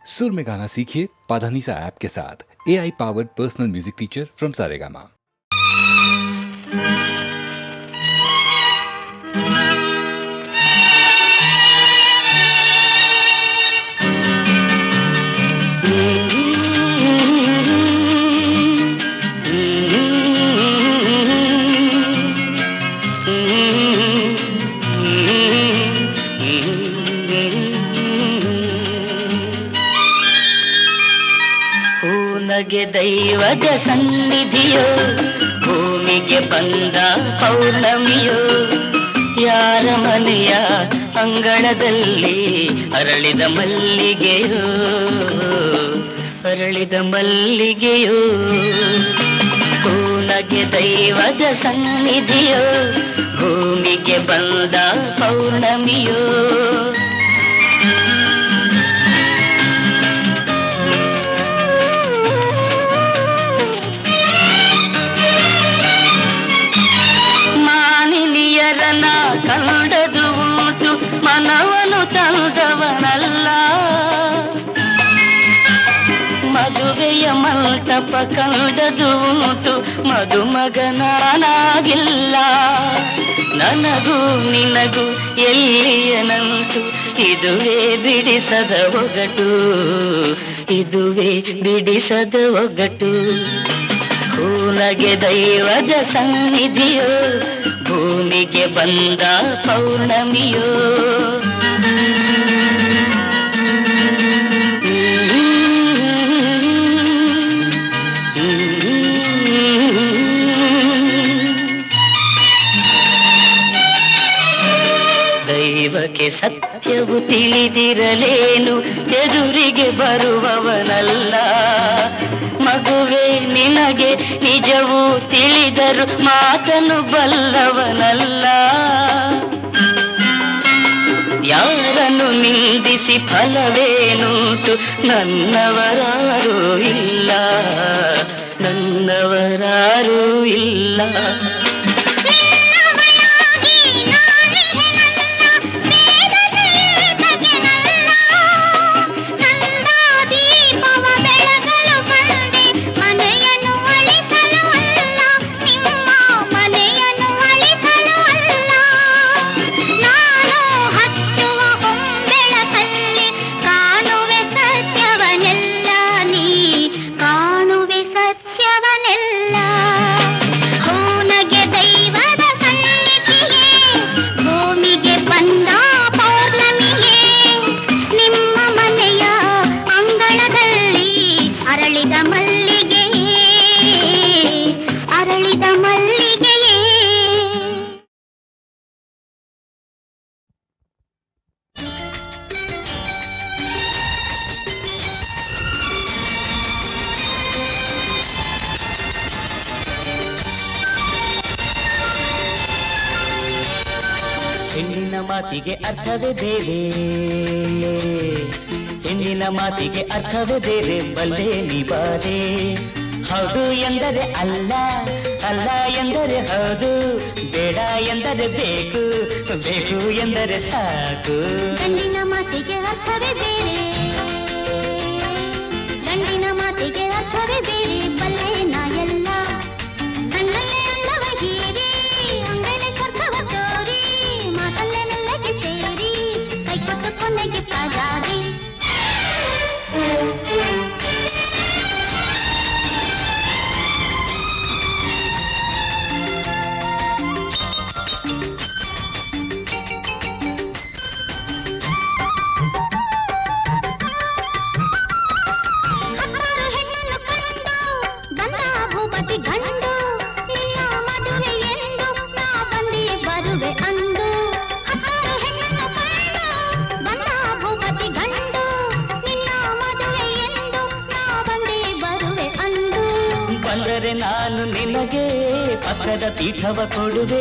सुर में गाना सीखिए पाधानीसा ऐप के साथ। AI powered personal music teacher from Saregama. ನಗೆ ದೈವದ ಸನ್ನಿಧಿಯೋ, ಭೂಮಿಗೆ ಬಂದ ಪೌರ್ಣಮಿಯೋ, ಯಾರ ಮನೆಯ ಅಂಗಳದಲ್ಲಿ ಅರಳಿದ ಮಲ್ಲಿಗೆಯೋ, ಅರಳಿದ ಮಲ್ಲಿಗೆಯೋ. ನಗೆ ದೈವದ ಸನ್ನಿಧಿಯೋ, ಭೂಮಿಗೆ ಬಂದ ಪೌರ್ಣಮಿಯೋ. ಕಂಡದು ಉಂಟು ಮನವನು ತಂದವನಲ್ಲ, ಮದುವೆಯ ಮಂಟಪ ಕಂಡದು ಉಂಟು ಮದುಮಗನಾಗಿಲ್ಲ. ನನಗೂ ನಿನಗೂ ಎಲ್ಲಿಯ ನಂಟು, ಇದುವೇ ಬಿಡಿಸದ ಒಗಟು, ಇದುವೇ ಬಿಡಿಸದ ಒಗಟು. ಹೂನಗೆ ದೈವದ ಸನ್ನಿಧಿಯೋ, ಭೂಮಿಗೆ ಬಂದ ಪೌರ್ಣಮಿಯೋ. ದೈವಕ್ಕೆ ಸತ್ಯವು ತಿಳಿದಿರಲೇನು, ಎದುರಿಗೆ ಬರುವವನಲ್ಲ. ಮಗುವೆ ನಿನಗೆ ನಿಜವೂ ತಿಳಿದರು ಮಾತನು ಬಲ್ಲವನಲ್ಲ. ಯಾರನ್ನು ನಿಂದಿಸಿ ಫಲವೇನುಂಟು, ನನ್ನವರಾರೂ ಇಲ್ಲ, ನನ್ನವರಾರೂ ಇಲ್ಲ. ಹೆಣ್ಣಿನ ಮಾತಿಗೆ ಅರ್ಥವೇ ಬೇರೆ, ಹೆಣ್ಣಿನ ಮಾತಿಗೆ ಅರ್ಥವೇ ಬೇರೆ, ಬಲ್ಲೆ ನಿಬಾರೆ. ಹೌದು ಎಂದರೆ ಅಲ್ಲ, ಅಲ್ಲ ಎಂದರೆ ಹೌದು, ಬೇಡ ಎಂದರೆ ಬೇಕು, ಬೇಕು ಎಂದರೆ ಸಾಕು. ಗಂಡಿನ ಮಾತಿಗೆ ಅರ್ಥವೇ ಬೇರೆ, ಗಂಡಿನ ಮಾತಿಗೆ ಅರ್ಥವೇ ಬೇರೆ, ಬಲ್ಲೆ ನಾ ಎಲ್ಲ. ಕಣ್ಣಲ್ಲೇ ಅನ್ನವ ಹೀರಿ, ಅಂಗಲೇ ಸ್ವರ್ಗವ ತೋರಿ, ಮಾತಲ್ಲೇ ಮೆಲ್ಲಗೆ ಸೇರಿ, ಕೈ ಕೊಟ್ಟು ಕೊನೆಗೆ ಪಾಜಾರಿ. ನಾನು ನಿನಗೆ ಪಕ್ಕದ ಪೀಠವ ಕೊಡುವೆ,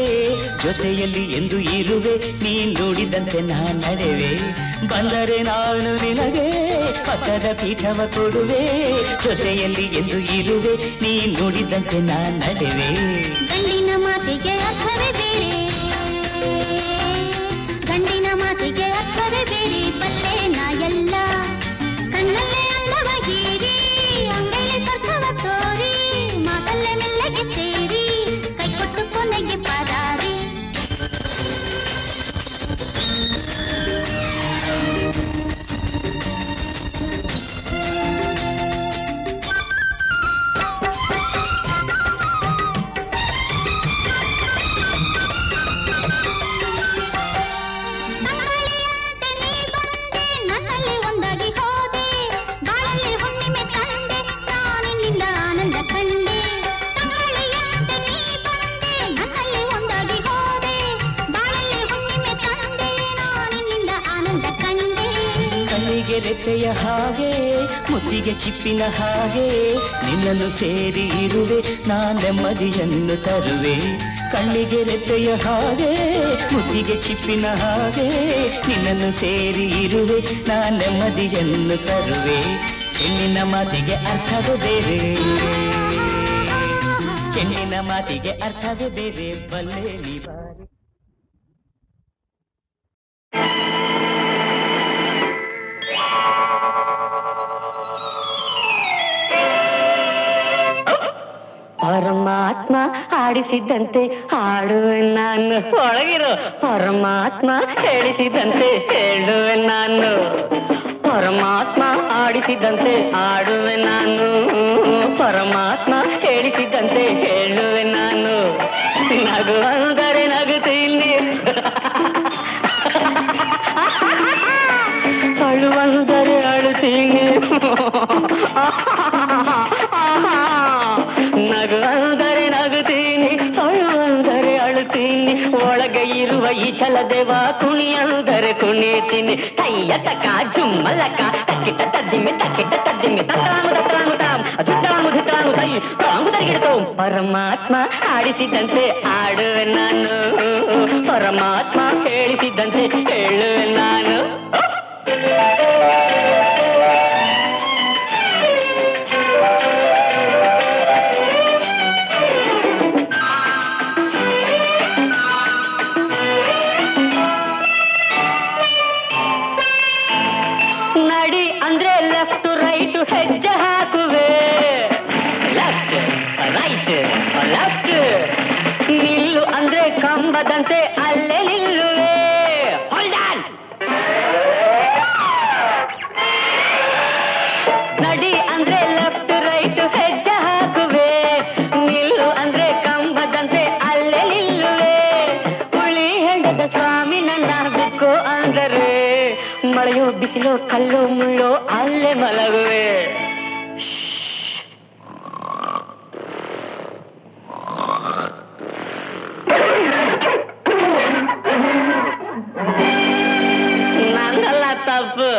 ಜೊತೆಯಲ್ಲಿ ಎಂದು ಇರುವೆ, ನೀ ನುಡಿದಂತೆ ನಾ ನಡೆವೆ. ಬಂದರೆ ನಾನು ನಿನಗೆ ಪಕ್ಕದ ಪೀಠವ ಕೊಡುವೆ, ಜೊತೆಯಲ್ಲಿ ಎಂದು ಇರುವೆ, ನೀ ನುಡಿದಂತೆ ನಾ ನಡೆವೆ. ಗಂಡಿನ ಮಾತಿಗೆ ಅರ್ಥವೇ ಬೇರೆ, ಗಂಡಿನ ಮಾತಿಗೆ ಅರ್ಥವೇ ಬೇರೆ, ಬಲ್ಲೆ ನಾ ಎಲ್ಲ. ಕಣ್ಣಲ್ಲೇ ಕಣ್ಣಿಗೆ ರೆಪ್ಪೆಯ ಹಾಗೆ ಮುತ್ತಿಗೆ ಚಿಪ್ಪಿನ ಹಾಗೆ ನಿನ್ನನ್ನು ಸೇರಿ ಇರುವೆ ನಾ ನೆಮ್ಮದಿಯನ್ನು ತರುವೆ. ಕಣ್ಣಿಗೆ ರೆಪ್ಪೆಯ ಹಾಗೆ ಮುತ್ತಿಗೆ ಚಿಪ್ಪಿನ ಹಾಗೆ ನಿನ್ನನ್ನು ಸೇರಿ ಇರುವೆ ನಾ ನೆಮ್ಮದಿಯನ್ನು ತರುವೆ. ಹೆಣ್ಣಿನ ಮಾತಿಗೆ ಅರ್ಥವೇ ಬೇರೆ, ಹೆಣ್ಣಿನ ಮಾತಿಗೆ ಅರ್ಥವೇ ಬೇರೆ, ಬಲ್ಲೆ ನಿವಾರೆ. ಪರಮಾತ್ಮ ಆಡಿಸಿದಂತೆ ಹಾಡುವೆ ನಾನು. ಒಳಗಿರೋ ಪರಮಾತ್ಮ ಹೇಳಿಸಿದಂತೆ ಹೇಳುವೆ ನಾನು. ಪರಮಾತ್ಮ ಆಡಿಸಿದಂತೆ ಆಡುವೆ ನಾನು. ಪರಮಾತ್ಮ ಹೇಳಿಸಿದಂತೆ ಹೇಳುವೆ ನಾನು. ನಗು ಅಂದರೆ ನಗುತ್ತೀನಿ, ಅಳುವಂದರೆ ಅಳುತ್ತೀನಿ. ನಗು ಅಂದರೆ ನಗುತ್ತೀನಿ, ಅಳುವಂದರೆ ಅಳುತ್ತೀನಿ. ಒಳಗೆ ಇರುವ ಈ ಛಲದೇವ ಕುಣಿಯಂದರೆ ಕುಣಿತೀನಿ. ಕೈಯ ತಕ ಜುಮ್ಮಲಕ ತಕ್ಕಿಟ ತದ್ದಿಮೆ ತಕ್ಕಿಟ ತದ್ದಿಮೆ ತತ್ತಾಮು ತತ್ತಾಮು ತಾಮ್ ದುತ್ತಾಮು ದುತ್ತಾಮು ತೈ ತಾಮು ತರಿಗಿಡ್ತೋ. ಪರಮಾತ್ಮ ಆಡಿಸಿದಂತೆ ಆಡುವೆ ನಾನು. ಪರಮಾತ್ಮ ಹೇಳಿಸಿದಂತೆ ಹೇಳುವೆ ನಾನು. ನಡಿ ಅಂದ್ರೆ ಲೆಫ್ಟ್ ರೈಟ್ ಹೆಜ್ಜೆ ಹಾಕುವೆ. Left right left. ನಿಲ್ಲು ಅಂದ್ರೆ ಕಂಬದಂತೆ ಅಲ್ಲೇ ನಿಲ್ಲುವೆ. Hold on. ನಡಿ ಅಂದ್ರೆ ಲೆಫ್ಟ್ ರೈಟ್ ಹೆಜ್ಜೆ ಹಾಕುವೆ. ನಿಲ್ಲು ಅಂದ್ರೆ ಕಂಬದಂತೆ ಅಲ್ಲೇ ನಿಲ್ಲುವೆ. ಹುಳಿ ಹೆಂಡದ ಸ್ವಾಮಿ ನನ್ನ ಬಿಕ್ಕೋ ಅಂದರೆ ಮಳೆಯೋ ಬಿಸಿಲೋ ಕಲ್ಲು ಮುಳ್ಳೋ ಅಲ್ಲೇ ಮಲಗುವೆ. ನನ್ನಲ್ಲ ತಪ್ಪು,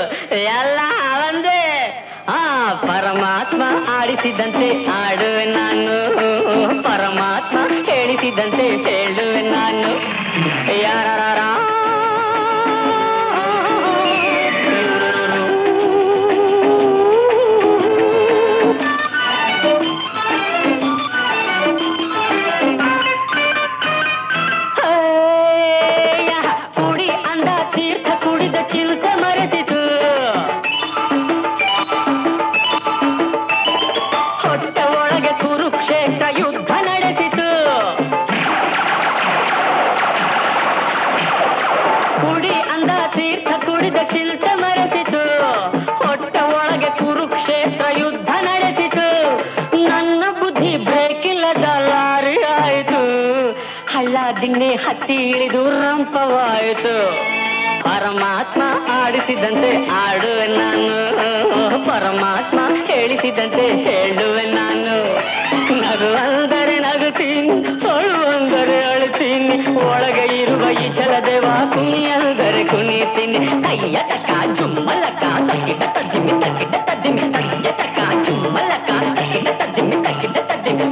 ಎಲ್ಲ ಅವಂದೇ. ಪರಮಾತ್ಮ ಆಡಿಸಿದಂತೆ ಆಡುವೆ ನಾನು. ಪರಮಾತ್ಮ ಹೇಳಿಸಿದಂತೆ ಹೇಳುವೆ ನಾನು. ಯಾರ ದಿನ್ನೆ ಹತ್ತಿ ಇಳಿದು ರಂಪವಾಯಿತು. ಪರಮಾತ್ಮ ಆಡಿಸಿದಂತೆ ಆಡುವೆ ನಾನು. ಪರಮಾತ್ಮ ಹೇಳಿಸಿದಂತೆ ಹೇಳುವೆ ನಾನು. ನಗು ಅಂದರೆ ನಗುತ್ತೀನಿ, ಅಳುವಂದರೆ ಅಳುತ್ತೀನಿ. ಒಳಗೆ ಇರುವ ಈ ಛಲದೇವ ಕುಣಿಯಂದರೆ ಕುಣಿತೀನಿ. ಕೈಯ ತಕ ಜುಮ್ಮಲಕ ತಕ್ಕಿಟ ತದ್ದಿಮಿ ತಕ್ಕಿಟ ತದ್ದಿಮಿ ಕೈಯ ತಕ ಜುಮ್ಮಲಕ ತಕ್ಕಿಟ ತದ್ದಿಮಿ ತಕ್ಕಿಟ ತದ್ದಿಮಿ.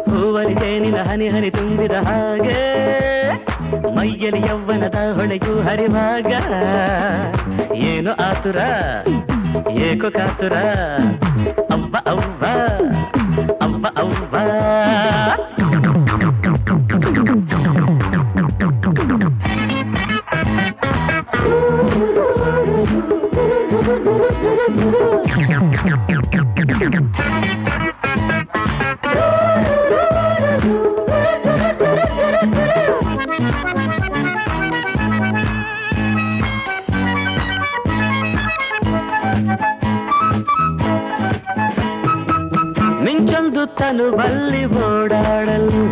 ಹೂವಲಿ ಜೇನಿನ ಹನಿ ಹನಿ ತುಂಬಿದ ಹಾಗೆ ಮೈಯಲ್ಲಿ ಯೌವನದ ಹೊಳೆಯು ಹರಿವಾಗ ಏನು ಆತುರ ಏಕೋ ಕಾತುರ ಅವ್ವ ಅವ್ವ ಅವ್ವ ಅವ್ವ ಮಿಂಚೊಂದು ತನುವಲ್ಲಿ ಓಡಾಡಲು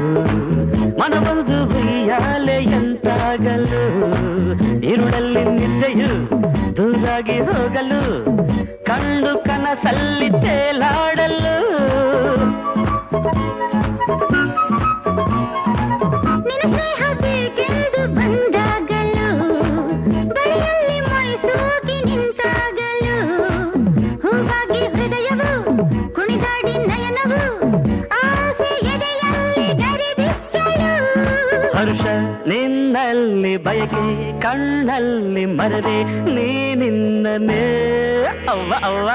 ಮನವೊಂದು ಉಯ್ಯಾಲೆಯಂತಾಗಲು ಇರುಳಲ್ಲಿ ನಿದ್ದೆಯು ದೂರಾಗಿ ಹೋಗಲು ಕಂಡು ಕನಸಲ್ಲಿ ತೇಲಾಡಲು ನಿನ್ನ ಸ್ನೇಹ ಬೇಕೆಂದು ಬಂದಾಗಲು ಬಳಿಯಲ್ಲಿ ಮೈಸೂಗಿ ನಿಂತಾಗಲು ಹೂವಾಗಿ ಹೃದಯವು ಕುಣಿದಾಡಿ ನಯನವು ಆಸೆ ಎದೆಯಲ್ಲಿ ಗರಿಬಿಚ್ಚಲು ಹರ್ಷ ನಿನ್ನಲ್ಲಿ ಬಯಕೆ ಕಣ್ಣಲ್ಲಿ ಮರದೆ ನೀನಿನ್ನನೇ ಅವ್ವ ಅವ್ವ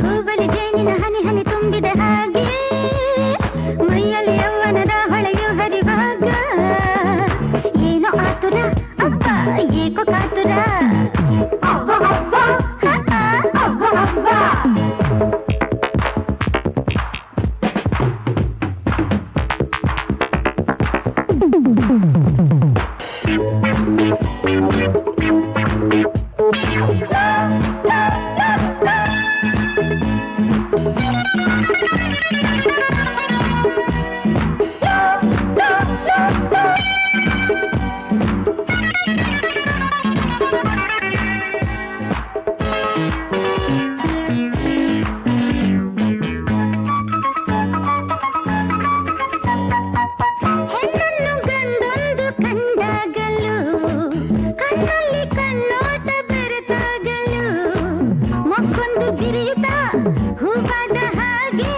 ಹೂವಲಿ ಜೇನಿನ ಹನಿ ಹನಿ ತುಂಬಿದ ಹಾಗೆ ಮೈಯಲ್ಲಿ ಯೌವನದ ಹೊಳೆಯು ಹರಿವಾಗ ಏನೋ ಆತುರ ಅಪ್ಪ ಏಕೋ ಕಾತುರ ಅವ್ವ ಅವ್ವ ಅವ್ವ ಅವ್ವ ಹೆಣ್ಣನ್ನು ಗಂಡೊಂದು ಕಂಡಾಗಲು ಕಣ್ಣಲ್ಲಿ ಕಣ್ಣೋಟ ಬೆರೆತಾಗಲು ಮಕ್ಕೊಂದು ಗಿರಿಯುತ ಹೂವಾದ ಹಾಗೆ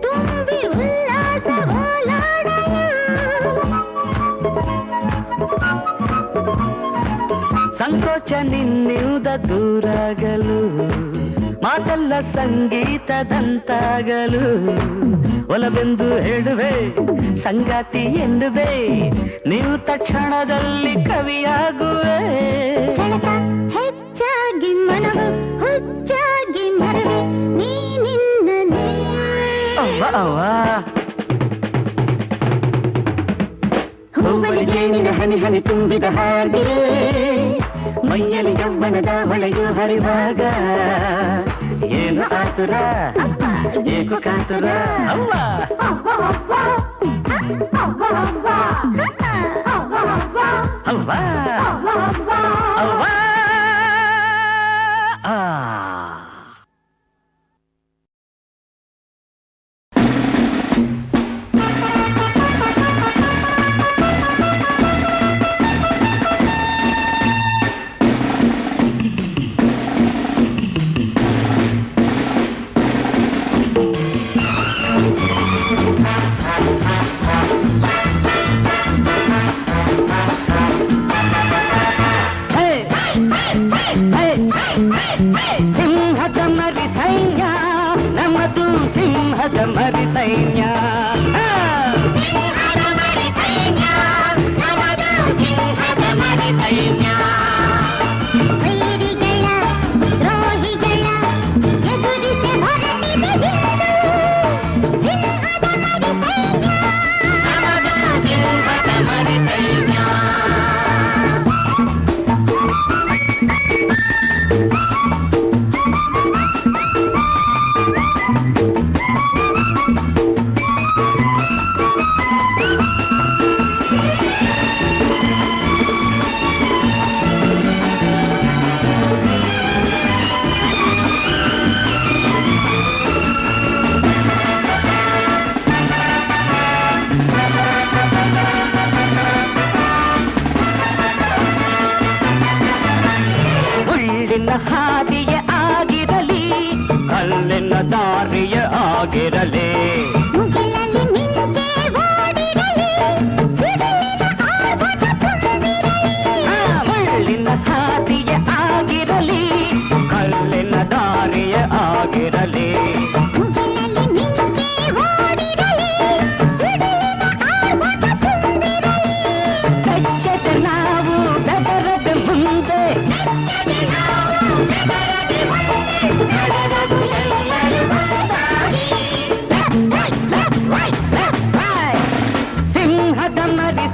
ತುಂಬಿ ಉಲ್ಲಾಸ ಓಲಾಡಲು ಸಂಕೋಚ ನಿನ್ನಿಂದ ದೂರಾಗಲು ಮಾತೆಲ್ಲ ಸಂಗೀತದಂತಾಗಲು ಒಲವೆಂದು ಹೇಳುವೆ ಸಂಗಾತಿ ಎನ್ನುವೆ ನೀವು ತಕ್ಷಣದಲ್ಲಿ ಕವಿಯಾಗುವೆ ಸೆಳೆತ ಹೆಚ್ಚಾಗಿ ಮನವು ಹುಚ್ಚಾಗಿ ಮರವೆ ನೀನಿನ್ನನೇ ಅವ್ವ ಅವ್ವ ಹೂವಲಿ ಜೇನಿನ ಹನಿ ಹನಿ ತುಂಬಿದ ಹಾಗೆ ಮೈಯಲ್ಲಿ ಯೌವನದ ಹೊಳೆಯು ಹರಿವಾಗ ಏನು ಆತುರ ಏಕೋ ಕಾತುರ ಅವ್ವ ಅವ್ವ ಅವ್ವ ಅವ್ವ ಅವ್ವ ಅವ್ವ ಅವ್ವ ಅವ್ವ ಅವ್ವ ಅವ್ವ ಆ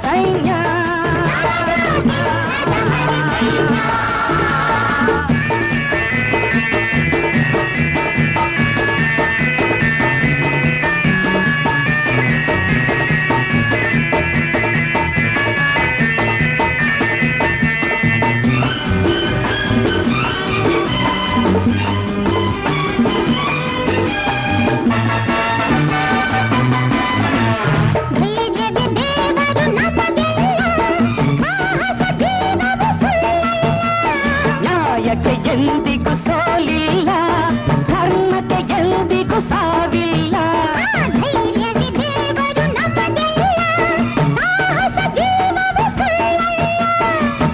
ಸೈನ್ಯ ನ್ಯಾಯಕ್ಕೆ ಎಂದಿಗೂ ಸೋಲಿಲ್ಲ, ಧರ್ಮಕ್ಕೆ ಎಂದಿಗೂ ಸಾವಿಲ್ಲ.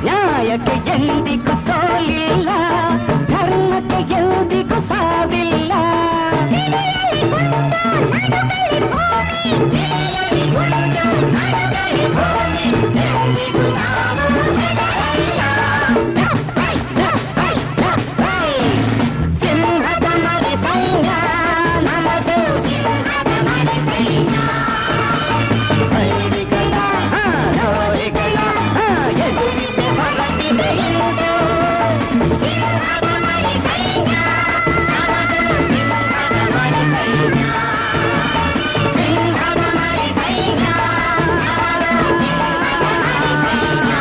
ನ್ಯಾಯಕ್ಕೆ ಎಂದಿಗೂ ಸೋಲಿಲ್ಲ, ಧರ್ಮಕ್ಕೆ ಎಂದಿಗೂ ಸಾವಿಲ್ಲ. ಸಿಂಹದ ಮರಿ ಸೈನ್ಯ ನಮ್ಮದು, ಸಿಂಹದ ಮರಿ ಸೈನ್ಯ. ವೈರಿಗಳ ದ್ರೋಹಿಗಳ ಎದುರಿಸಿ ಹೊರಟಿದೆ ಇಂದು. ಸಿಂಹದ ಮರಿ ಸೈನ್ಯ ನಮ್ಮದು, ಸಿಂಹದ ಮರಿ ಸೈನ್ಯ. ಸಿಂಹದ ಮರಿ ಸೈನ್ಯ ನಮ್ಮದು, ಸಿಂಹದ ಮರಿ ಸೈನ್ಯ.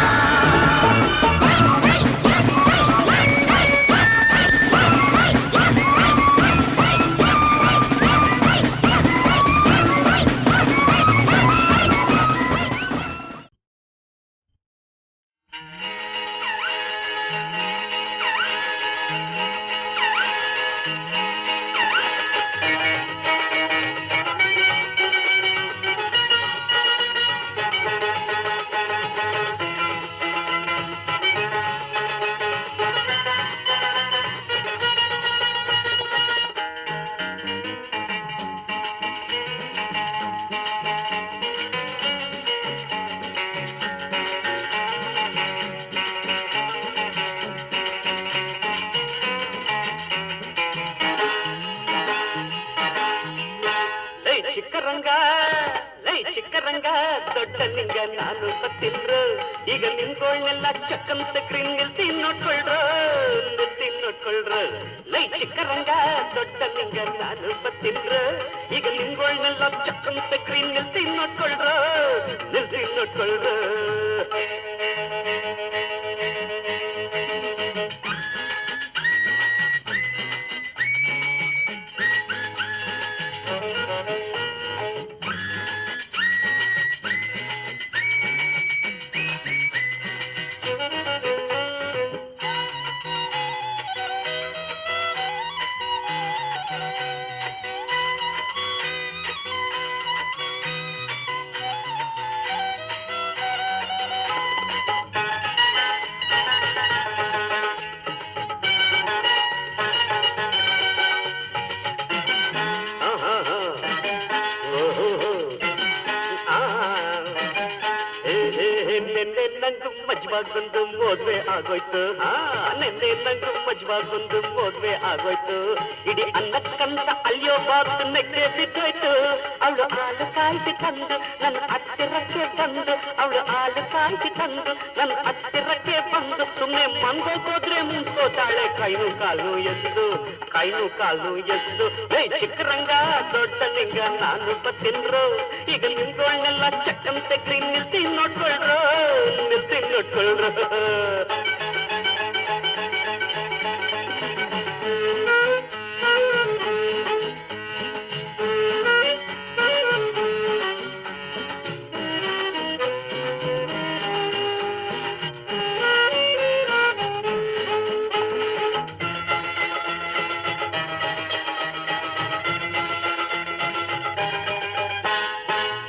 ಚಿಕ್ಕರಂಗ ಲೈ ಚಿಕ್ಕರಂಗ ದೊಡ್ಡ ನಿಂಗ ನಾನು ಗೊತ್ತಿಲ್ರು. ಈಗ ನಿಮ್ಗೋಳ್ನೆಲ್ಲ ಚಕ್ಕಂತ ಕ್ರಿಂಗಿಲ್ ತಿನ್ನೋಟ್ಕೊಳ್ರು, ತಿನ್ನೋಟ್ಕೊಳ್ರು. ಲೈ ಚಿಕ್ಕರಂಗ ದೊಡ್ಡ ನಿಂಗ ನಾನು ಗೊತ್ತಿಲ್ರು. ಈಗ ನಿಮ್ಗೋಳ್ನೆಲ್ಲ ಚಕ್ಕಂತ ಕ್ರಿಂಗಿಲ್ ತಿನ್ನೋಟ್ಕೊಳ್ರು, ತಿನ್ನೋಟ್ಕೊಳ್ರು. ನೆನ್ನೆ ನಂಗು ಮಜ್ವಾಗೊಂದು ಮದ್ವೆ ಆಗೋಯ್ತು. ನೆನ್ನೆ ನಂಗು ಮಜ್ವಾಗೊಂದು ಮದ್ವೆ ಆಗೋಯ್ತು. ಇಡೀ ಅನ್ನಕ್ಕಂತ ಅಲ್ಲಿಯೋ ಬಾತು ನೆಕ್ಕೆ ಬಿದ್ದೋಯ್ತು. ಅವಳು ಹಾಲು ಕಾಯ್ಸಿ ತಂದು ನನ್ನ ಹತ್ತಿರಕ್ಕೆ ಬಂದು, ಅವಳು ಹಾಲು ಕಾಯ್ಸಿ ತಂದು ನನ್ನ ಹತ್ತಿರಕ್ಕೆ ಬಂದು, ಸುಮ್ಮನೆ ಮಂಗೋಗೋದ್ರೆ ಮುನ್ಸ್ಕೋತಾಳೆ. ಕೈನು ಕಾಲು ಎಸ್ದು, ಕೈನು ಕಾಲು ಎಸ್ದು. ಚಿಕ್ಕರಂಗ ದೊಡ್ಡ ಲಿಂಗ ನಾನು ಬತ್ತಿನ್ರು. ಈಗ ನಿಮ್ಗಳನ್ನೆಲ್ಲ ಚಕ್ಕಂತೆ ಕ್ಲೀನ್ ನಿಲ್ತಿ ನೋಡ್ಕೊಳ್ರು, ನಿಲ್ತಿ ನೋಡ್ಕೊಳ್ರು.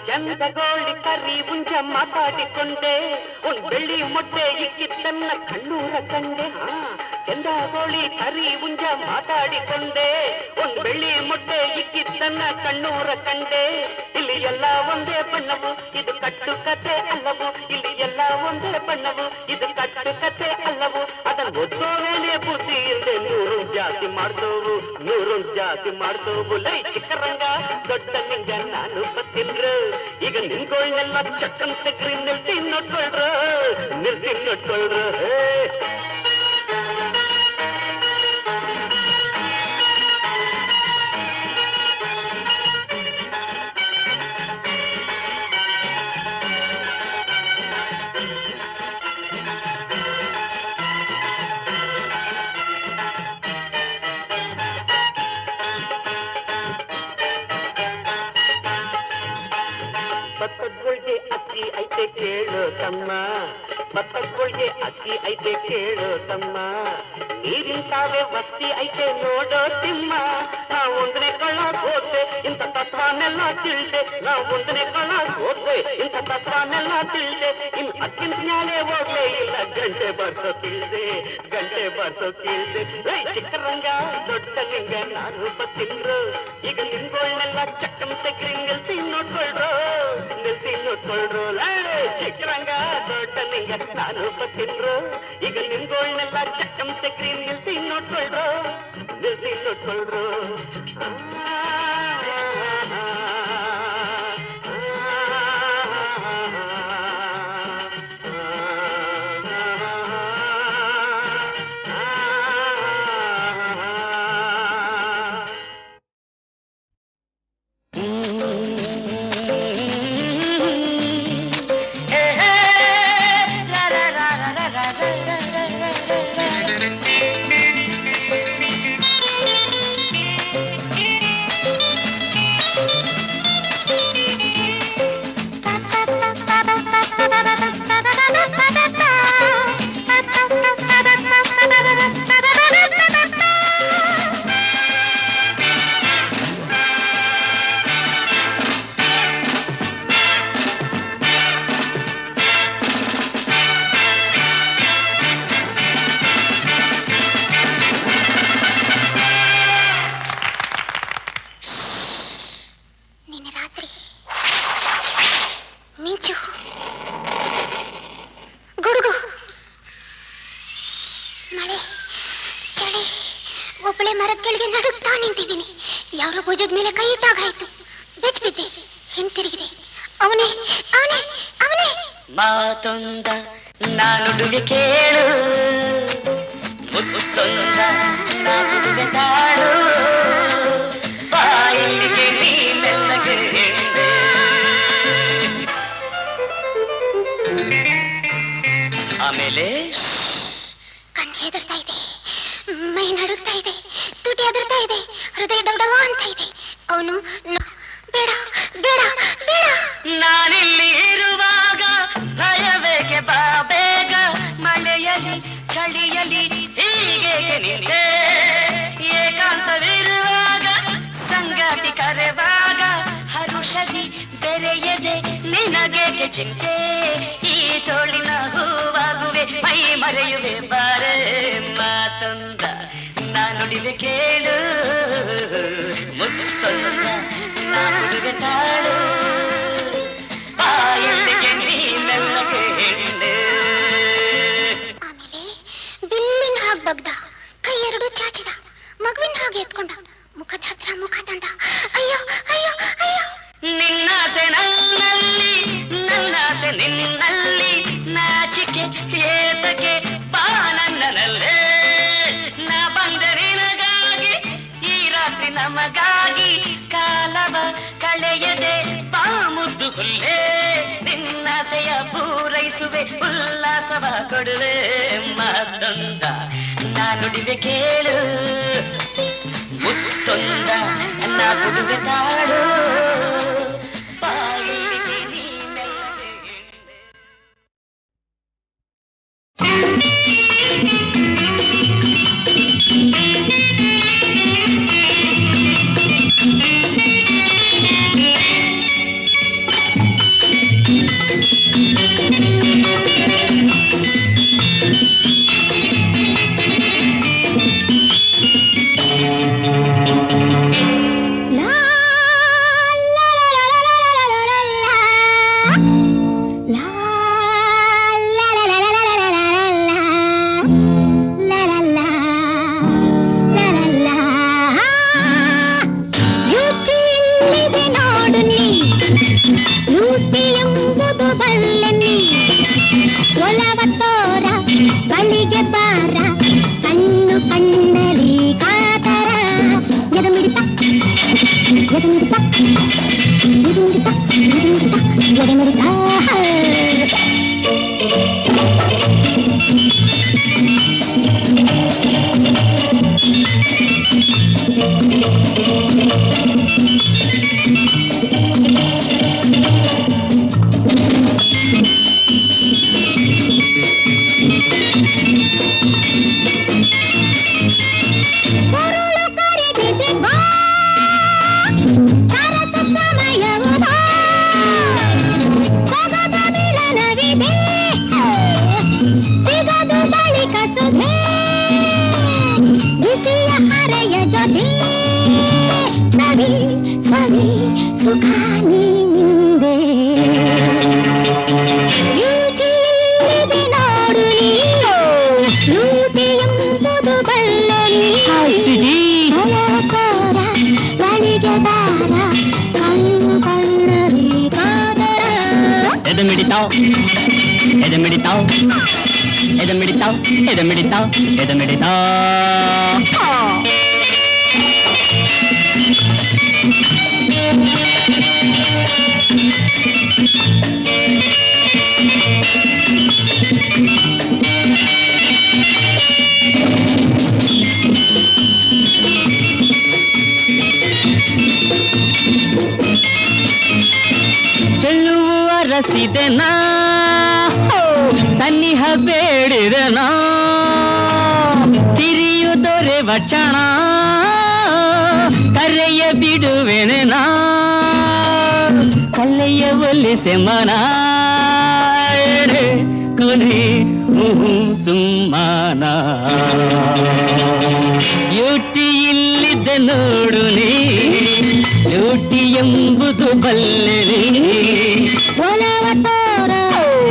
ಚಂದಗೋಳಿ ಕರಿ ಮುಂಜ ಮಾತಾಡಿಕೊಂಡೆ, ಒಂದ್ ಬೆಳ್ಳಿ ಮೊಟ್ಟೆ ಇಕ್ಕಿದ್ದನ್ನ ಕಣ್ಣೂರ ಕಂಡೆ. ಚಂದಗೋಳಿ ಕರಿ ಮುಂಜ ಮಾತಾಡಿಕೊಂಡೆ, ಒಂದ್ ಬೆಳ್ಳಿ ಮೊಟ್ಟೆ ಇಕ್ಕಿದ್ದನ್ನ ಕಣ್ಣೂರ ಕಂಡೆ. ಇಲ್ಲಿ ಎಲ್ಲ ಒಂದೇ ಬಣ್ಣವು, ಇದು ಕಟ್ಟು ಕತೆ ಅಲ್ಲವು. ಇಲ್ಲಿ ಎಲ್ಲ ಒಂದೇ ಬಣ್ಣವು, ಇದು ಕಟ್ಟು ಕತೆ ಅಲ್ಲವು. ಅದನ್ನ ಓದೋವೇನೆ ಬುದ್ಧಿ ಇಲ್ಲದೆ ನೂರು ಜಾತಿ ಮಾಡ್ದೋರು, ನೂರು ಜಾತಿ ಮಾಡ್ತು ಬುಲೈ ಚಿಕ್ಕರಂಗ ದೊಡ್ಡ ನಿಂಗ ನಾನು ಬತ್ತಿನ್ರು ಈಗ ನಿನ್ಗೊಳ್ಳೆಲ್ಲ ಚಕ್ಕನ್ ತೆಗ್ರಿ ನಿಲ್ತಿ ನೋಡ್ಕೊಳ್ರು ಭತ್ತದ್ಗೊಳ್ಗೆ ಅಕ್ಕಿ ಐತೆ ಕೇಳು ತಮ್ಮ ಭತ್ತದ್ಗೊಳ್ಗೆ ಅಕ್ಕಿ ಐತೆ ಕೇಳು ತಮ್ಮ ನೀರಿನ ತಾವೇ ವಸ್ತಿ ಐತೆ ನೋಡೋ ತಿಮ್ಮ ನಾವು ಒಂದನೇ ಕಳ್ಳ ಹೋದೆ ಇಂಥ ತತ್ವನೆಲ್ಲ ತಿಳಿದೆ ನಾವು ಒಂದನೇ ಕಳ್ಳ ಹೋದೆ ಇಂಥ ತತ್ವನೆಲ್ಲ ತಿಳಿದೆ ಇನ್ ಅಕ್ಕಿನ ಜ್ಞಾನೇ ಹೋಗ್ಲೇ ಇಲ್ಲ ಗಂಟೆ ಬರ್ಸೋ ಕೀಳ್ದೆ ಚಿಕ್ಕರಂಗ ದೊಡ್ಡ ಲಿಂಗ ನಾನು ಬತ್ತಿನ್ರು ಈಗ ನಿನ್ಗೊಳ್ಳೆಲ್ಲ ಚಕ್ಕನ್ ತೆಗ್ರಿ ನಿಲ್ಸಿ ನೋಡ್ಕೊಳ್ರು ಚಿಕ್ಕರಂಗ ದೊಡ್ಡ ಲಿಂಗ ನಾನು ಬತ್ತಿನ್ರು ಈಗ ನಿನ್ಗೊಳ್ಳೆಲ್ಲ ಚಕ್ಕನ್ ತೆಗ್ರಿ ನಿಲ್ಸಿ ನೋಡ್ಕೊಳ್ರು ಭುಜದ ಮೇಲೆ ಕೈ ಇಟ್ಟಾಗಾಯ್ತು ಬೆಚ್ಚಿಬಿದ್ದೆ ಹಿಂತಿರುಗಿದೆ ಅವನೇ ಅವನೇ ಅವನೇ ಮಾತೊಂದ ನಾನುಡುಗೆ ಕೇಳು ಮುತ್ತೊಂದ ನಾನುಡುಗೆ ತಾಳು ಬಾಯಿಗೆ ನೀನೆಲ್ಲಗೆ ಆಮೇಲೆ ಕಣ್ಣು ಹೆದರ್ತಾ ಇದೆ, ಮೈ ನಡುಗ್ತಾ ಇದೆ, ತುಟಿ ಹೆದರ್ತಾ ಇದೆ, ಹೃದಯ ಡೌಡವ ಅಂತ ಇದೆ. ಅವನು ಬೇಡ ಬೇಡ ಬೇಡ, ನಾನಿಲ್ಲಿ ಇರುವಾಗ ಭಯಬೇಕೆ ಬಾ ಬೇಗ, ಮಳೆಯಲಿ ಚಳಿಯಲಿ ಹೀಗೆ ನಿಂಗೆ ಏಕಾಂತವಿರುವಾಗ ಸಂಗಾತಿ ಕರೆವಾಗ ಹರುಷದಿ ಬೆರೆಯದೆ ನಿನಗೇಕೆ ಚಿಂತೆ, ಈ ತೋಳಿನ ಹೂವಾಗುವೆ ಮೈ ಮರೆಯುವೆ ಬಾರೆ ಮಾತೊಂದ ನಾನುಡಿವೆ ಕೇಳು ಮುತ್ತೊಂದ ನಾನುಡಿವೆ ತಾಳು ಬಾಯಲ್ಲಿಗೆ ನೀನೆಲ್ಲಗೆ ಹೆಣ್ಣು. ಆಮೇಲೆ ಬಿಲ್ಲಿನ ಹಾಗೆ ಬಗ್ದ, ಕೈ ಎರಡು ಚಾಚಿದ, ಮಗುವಿನ ಹಾಗೆ ಎತ್ಕೊಂಡ, ಮುಖದ ಹತ್ರ ಮುಖ ತಂದ. ಅಯ್ಯೋ ಅಯ್ಯೋ ಅಯ್ಯೋ, ನಿನ್ನಾಸೆ ನನ್ನಲ್ಲಿ ನನ್ನಾಸೆ ನಿನ್ನಲ್ಲಿ, ನಾಚಿಕೆ ಏತಕ್ಕೆ ಬಾ ನನ್ನಲ್ಲೇ, ನಾ ಬಂದೆ ನಿನಗಾಗಿ ಈ ರಾತ್ರಿ ನಮಗಾಗಿ, ಕಾಲವ ಕಳೆಯದೆ ಬಾ ಮುದ್ದು ಹುಲ್ಲೇ, ನಿನ್ನಾಸೆಯ ಪೂರೈಸುವೆ ಉಲ್ಲಾಸವ ಕೊಡುವೆ ಮಾತೊಂದ ನಾನುಡಿವೆ ಕೇಳು ಮುತ್ತೊಂದ ನಾ ಕೊಡುವೆ ತಾಳು ಬಾಯಿಗೆ ನೀನೆಲ್ಲಗೆ ಲಾ ಲಾ ಅರಸಿದೆನಾ ಸನ್ನಿಹ ಬೇಡಿದೆನಾ ತಿರಿಯು ದೊರೆವ ಕ್ಷಣ ಕರೆಯ ಬಿಡುವೆನೆನಾ ಕಲ್ಲೆಯ ಒಲಿಸೆ ಮನ ಕೊನೆ ಸುಮ್ಮನ ಯುಟಿ ಇಲ್ಲಿದ್ದ ನೋಡು ನೀ ಡ್ಯೂಟಿ ಎಂಬುದು ಬಲ್ಲೆ ಒಲವ ತೋರ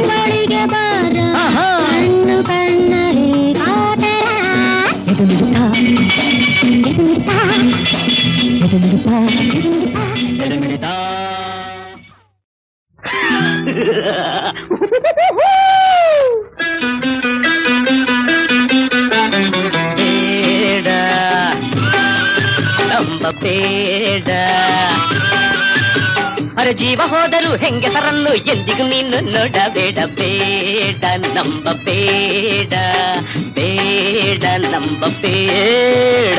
ಬಳಿಗೆ ಬಾರ ಕಣ್ಣು ಕಣ್ಣರಿ ಕಾತರ ಎದು ಮಿಡಿತ ಎದು ಮಿಡಿತ ಎದು ಮಿಡಿತ ಎದು ಮಿಡಿತ ಬೇಡ ನಂಬ ಬೇಡ ಅರೆ ಜೀವ ಹೋದರೂ ಹೆಂಗಸರನ್ನು ಎಂದಿಗೂ ನೀನು ನೋಡಬೇಡ ಬೇಡ ನಂಬ ಬೇಡ ಬೇಡ ನಂಬ ಬೇಡ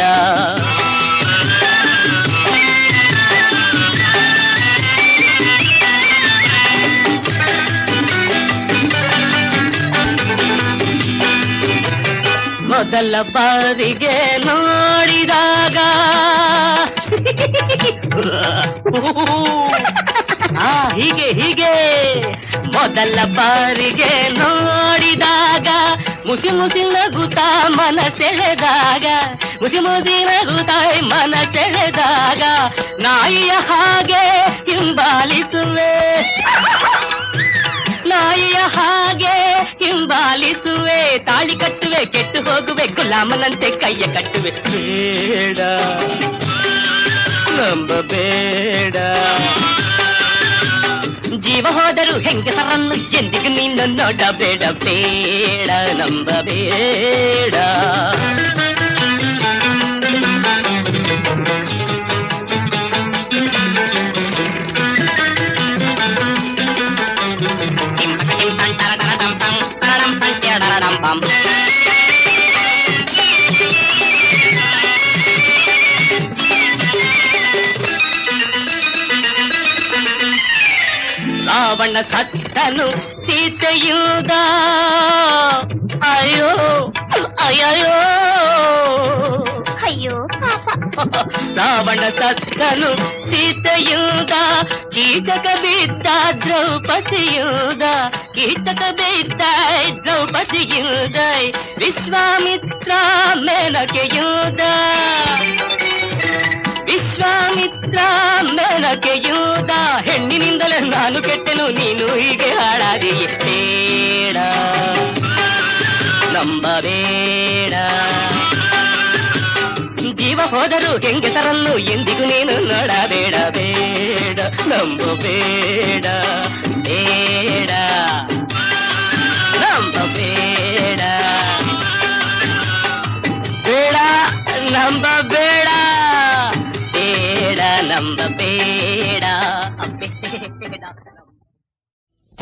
ಮೊದಲ ಬಾರಿಗೆ ನೋಡಿದಾಗ ಹೀಗೆ ಹೀಗೆ ಮೊದಲ ಬಾರಿಗೆ ನೋಡಿದಾಗ ಮುಸಿ ಮುಸಿ ನಗುತ್ತಾ ಮನ ಸೆಳೆದಾಗ ಮುಸಿ ಮುಸಿ ನಗುತ್ತಾ ಮನ ಸೆಳೆದಾಗ ನಾಯಿಯ ಹಾಗೆ ಹಿಂಬಾಲಿಸುವೆ ನಾಯಿಯ ಹಾಗೆ ಹಿಂಬಾಲಿಸುವೆ ತಾಳಿ ಕಟ್ಟುವೆ ಕೆಟ್ಟು ಹೋಗುವೆ ಗುಲಾಮನಂತೆ ಕೈಯ ಕಟ್ಟುವೆ ಬೇಡ ನಂಬ ಬೇಡ ಜೀವ ಹೋದರೂ ಹೆಂಗಸರನ್ನು ಎಂದಿಗೂ ನೀನು ನೋಡಬೇಡ ಬೇಡ ನಂಬ ಬೇಡ ರಾವಣ ಸತ್ತನು ಸೀತೆಯುದ ಅಯ್ಯೋ ಅಯ್ಯೋ ಅಯ್ಯೋ ರಾವಣ ಸತ್ತನು ಸೀತೆಯುದ ಕೀಚಕ ಬಿದ್ದ ದ್ರೌಪದಿಯುದ ಕೀಚಕ ಬಿದ್ದ ದ್ರೌಪದಿಯುದ ವಿಶ್ವಾಮಿತ್ರ ಮೇನಕೆಯುದ ವಿಶ್ವಾಮಿತ್ರ ಮೇನಕೆಯುದ ಹೆಣ್ಣಿನಿಂದಲೇ ನಾನು ಕೆಟ್ಟೆನು ನೀನು ಹೀಗೆ ಹಾಳಾದಿಯೇ ಬೇಡ ನಂಬಬೇಡ ಜೀವ ಹೋದರೂ ಹೆಂಗಸರನ್ನು ಎಂದಿಗೂ ನೀನು ನೋಡಬೇಡ ಬೇಡ ನಂಬಬೇಡ ಬೇಡ ನಂಬಬೇಡ ಬೇಡ ನಂಬಬೇಡ ಬೇಡ ನಂಬಬೇಡ ಬೇಡ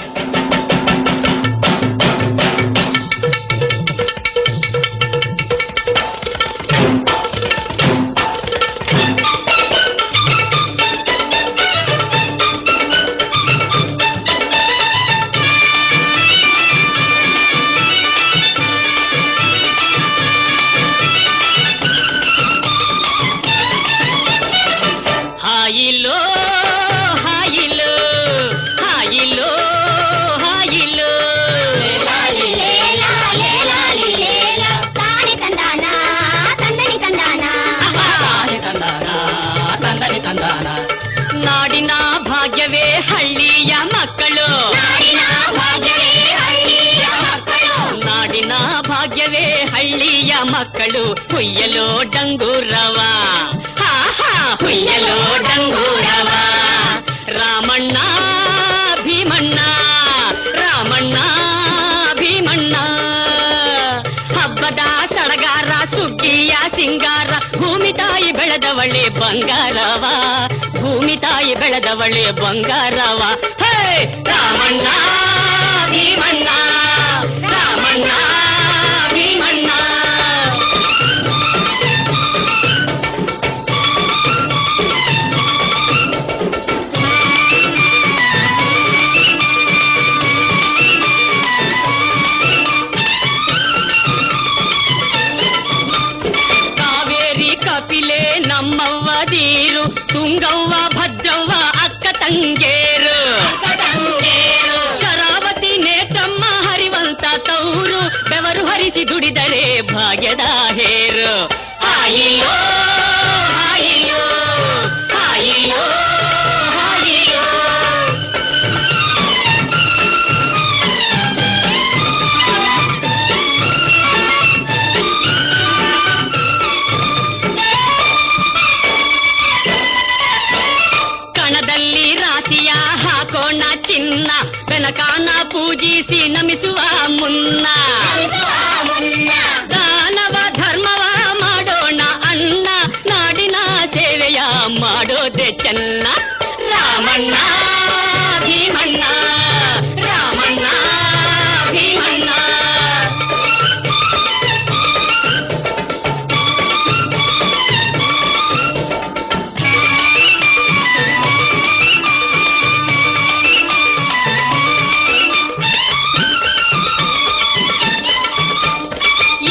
ಮಕ್ಕಳು ಹುಯ್ಯಲೋ ಡಂಗೂರವ, ಹುಯ್ಯಲೋ ಡಂಗೂರವ. ರಾಮಣ್ಣ ಭೀಮಣ್ಣ, ರಾಮಣ್ಣ ಭೀಮಣ್ಣ. ಹಬ್ಬದ ಸಡಗಾರ ಸುಗ್ಗಿಯ ಸಿಂಗಾರ, ಭೂಮಿ ತಾಯಿ ಬೆಳೆದವಳೆ ಬಂಗಾರವ, ಭೂಮಿ ತಾಯಿ ಬೆಳೆದವಳೆ ಬಂಗಾರವ. ಹೇ ರಾಮಣ್ಣ ಭೀಮಣ್ಣ, ರಾಮಣ್ಣ ಭೀಮಣ್ಣ. ಕಾವೇರಿ ಕಪಿಲೆ ನಮ್ಮವ್ವದೀರು, ತುಂಗವ್ವ ಭದ್ರವ್ವ ಅಕ್ಕ ತಂಗೇರು, ಶರಾವತಿ ನೇತ್ರಮ್ಮ ಹರಿವಂತ ತೌರು, ಬೆವರು ಹರಿಸಿ ದುಡಿದರೆ ಭಾಗ್ಯದ ಹೇರು. ಹಾಯಿಯೋ ಹಾಯಿಯೋ ಹಾಯಿಯೋ ಹಾಯಿಯೋ. ಕಣದಲ್ಲಿ ರಾಶಿಯ ಹಾಕೋಣ ಚಿನ್ನ, ಬೆನಕಾನ ಪೂಜಿಸಿ ನಮಿಸುವ ಮುನ್ನ, ದಾನವ ಧರ್ಮವ ಮಾಡೋಣ ಅನ್ನ, ನಾಡಿನ ಸೇವೆಯ ಮಾಡೋದೆ ಚೆನ್ನ. ರಾಮಣ್ಣ ಭೀಮಣ್ಣ, ರಾಮಣ್ಣ ಭೀಮಣ್ಣ.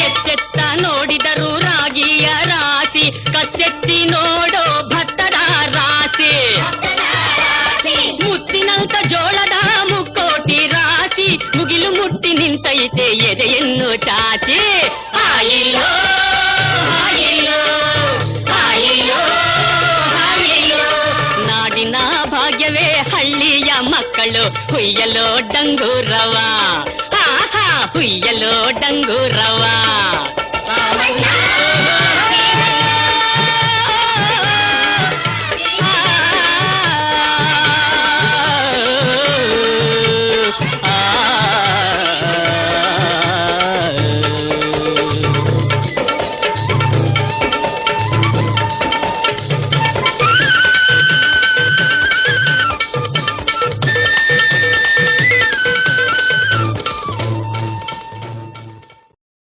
ಎಚ್ಚೆತ್ತ ನೋಡಿದರು ರಾಗಿಯ ರಾಶಿ, ಕಚ್ಚೆತ್ತಿ ನೋಡೋ ಭತ್ತದ ರಾಶಿ, ಮುತ್ತಿನಂತ ಜೋಳದ ಮುಕ್ಕೋಟಿ ರಾಶಿ, ಮುಗಿಲು ಮುಟ್ಟಿ ನಿಂತೈತೆ ಎದೆಯನ್ನು ಚಾಚಿ. ಹಾಯಿಯೋ ಹಾಯಿಯೋ ಹಾಯಿಯೋ ಹಾಯಿಯೋ. ನಾಡಿನ ಭಾಗ್ಯವೇ ಹಳ್ಳಿಯ ಮಕ್ಕಳು ಹುಯ್ಯಲೋ ಡಂಗೂರವ, ಹುಯ್ಯಲೋ ಡಂಗೂರವ.